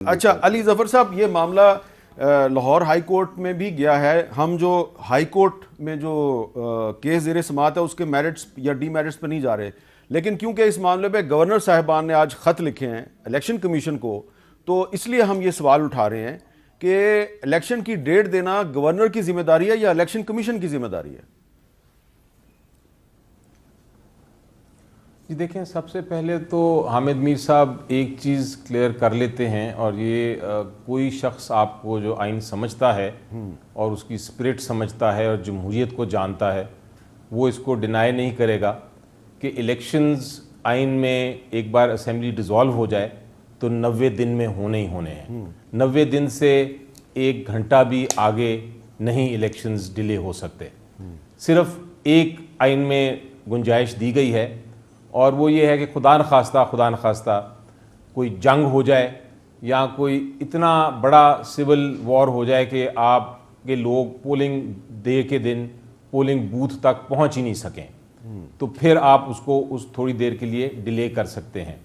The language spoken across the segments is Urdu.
اچھا علی ظفر صاحب، یہ معاملہ لاہور ہائی کورٹ میں بھی گیا ہے. ہم جو ہائی کورٹ میں جو کیس زیر سماعت ہے اس کے میرٹس یا ڈی میرٹس پہ نہیں جا رہے، لیکن کیونکہ اس معاملے پہ گورنر صاحبان نے آج خط لکھے ہیں الیکشن کمیشن کو، تو اس لیے ہم یہ سوال اٹھا رہے ہیں کہ الیکشن کی ڈیٹ دینا گورنر کی ذمہ داری ہے یا الیکشن کمیشن کی ذمہ داری ہے؟ جی دیکھیں، سب سے پہلے تو حامد میر صاحب ایک چیز کلیئر کر لیتے ہیں، اور یہ کوئی شخص آپ کو جو آئین سمجھتا ہے اور اس کی اسپرٹ سمجھتا ہے اور جمہوریت کو جانتا ہے، وہ اس کو ڈینائی نہیں کرے گا کہ الیکشنز آئین میں ایک بار اسمبلی ڈیزالو ہو جائے تو 90 دن میں ہونے ہی ہونے ہیں. 90 دن سے 1 گھنٹہ بھی آگے نہیں الیکشنز ڈیلے ہو سکتے. صرف ایک آئین میں گنجائش دی گئی ہے، اور وہ یہ ہے کہ خدا نخواستہ کوئی جنگ ہو جائے یا کوئی اتنا بڑا سول وار ہو جائے کہ آپ کے لوگ پولنگ ڈے کے دن پولنگ بوتھ تک پہنچ ہی نہیں سکیں، تو پھر آپ اس کو تھوڑی دیر کے لیے ڈیلے کر سکتے ہیں.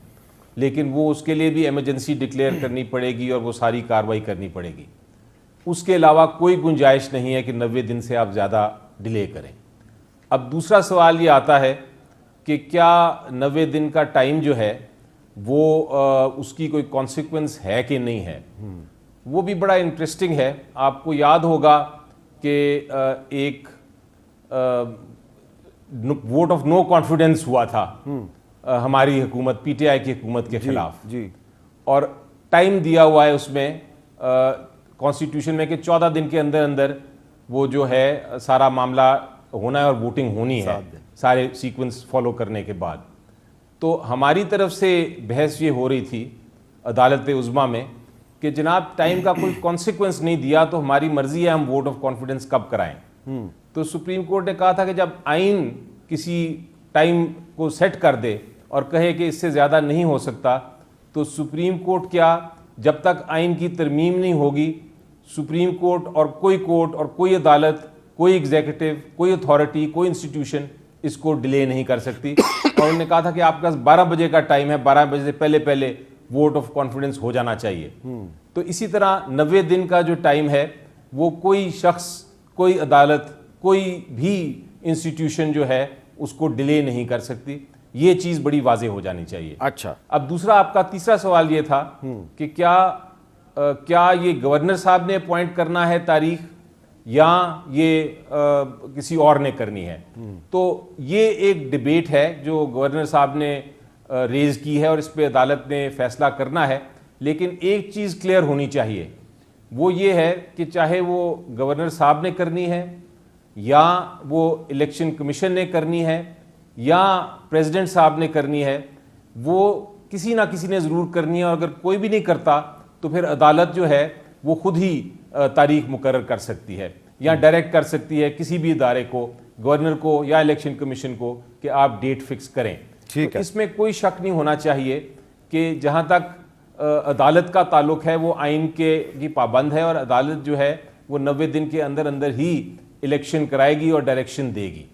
لیکن وہ اس کے لیے بھی ایمرجنسی ڈکلیئر کرنی پڑے گی اور وہ ساری کارروائی کرنی پڑے گی. اس کے علاوہ کوئی گنجائش نہیں ہے کہ 90 دن سے آپ زیادہ ڈیلے کریں. اب دوسرا سوال یہ آتا ہے کہ کیا 90 دن کا ٹائم جو ہے وہ اس کی کوئی کانسیکوینس ہے کہ نہیں ہے. وہ بھی بڑا انٹرسٹنگ ہے. آپ کو یاد ہوگا کہ ایک ووٹ آف نو کانفیڈنس ہوا تھا ہماری حکومت، پی ٹی آئی کی حکومت کے خلاف، اور ٹائم دیا ہوا ہے اس میں کانسٹیٹیوشن میں کہ 14 دن کے اندر اندر وہ جو ہے سارا معاملہ ہونا ہے اور ووٹنگ ہونی ہے سارے سیکوینس فالو کرنے کے بعد. تو ہماری طرف سے بحث یہ ہو رہی تھی عدالت عظمیٰ میں کہ جناب ٹائم کا کوئی کانسیکوینس نہیں دیا تو ہماری مرضی ہے ہم ووٹ آف کانفیڈنس کب کرائیں. تو سپریم کورٹ نے کہا تھا کہ جب آئین کسی ٹائم کو سیٹ کر دے اور کہے کہ اس سے زیادہ نہیں ہو سکتا، تو سپریم کورٹ کیا، جب تک آئین کی ترمیم نہیں ہوگی سپریم کورٹ اور کوئی عدالت، کوئی ایگزیکٹو، کوئی اتھارٹی، کوئی انسٹیٹیوشن اس کو ڈیلے نہیں کر سکتی. اور انہوں نے کہا تھا کہ آپ کے پاس 12 بجے کا ٹائم ہے، 12 بجے سے پہلے ووٹ آف کانفیڈنس ہو جانا چاہیے. تو اسی طرح 90 دن کا جو ٹائم ہے وہ کوئی شخص، کوئی عدالت، کوئی بھی انسٹیٹیوشن جو ہے اس کو ڈیلے نہیں کر سکتی. یہ چیز بڑی واضح ہو جانی چاہیے. اچھا، اب دوسرا آپ کا تیسرا سوال یہ تھا کہ کیا یہ گورنر صاحب نے اپوائنٹ کرنا ہے تاریخ یا یہ کسی اور نے کرنی ہے. تو یہ ایک ڈیبیٹ ہے جو گورنر صاحب نے ریز کی ہے اور اس پہ عدالت نے فیصلہ کرنا ہے. لیکن ایک چیز کلیئر ہونی چاہیے، وہ یہ ہے کہ چاہے وہ گورنر صاحب نے کرنی ہے یا وہ الیکشن کمیشن نے کرنی ہے یا پریزیڈنٹ صاحب نے کرنی ہے، وہ کسی نہ کسی نے ضرور کرنی ہے. اور اگر کوئی بھی نہیں کرتا تو پھر عدالت جو ہے وہ خود ہی تاریخ مقرر کر سکتی ہے یا ڈائریکٹ کر سکتی ہے کسی بھی ادارے کو، گورنر کو یا الیکشن کمیشن کو، کہ آپ ڈیٹ فکس کریں. تو اس میں کوئی شک نہیں ہونا چاہیے کہ جہاں تک عدالت کا تعلق ہے وہ آئین کی پابند ہے، اور عدالت جو ہے وہ 90 دن کے اندر اندر ہی الیکشن کرائے گی اور ڈائریکشن دے گی.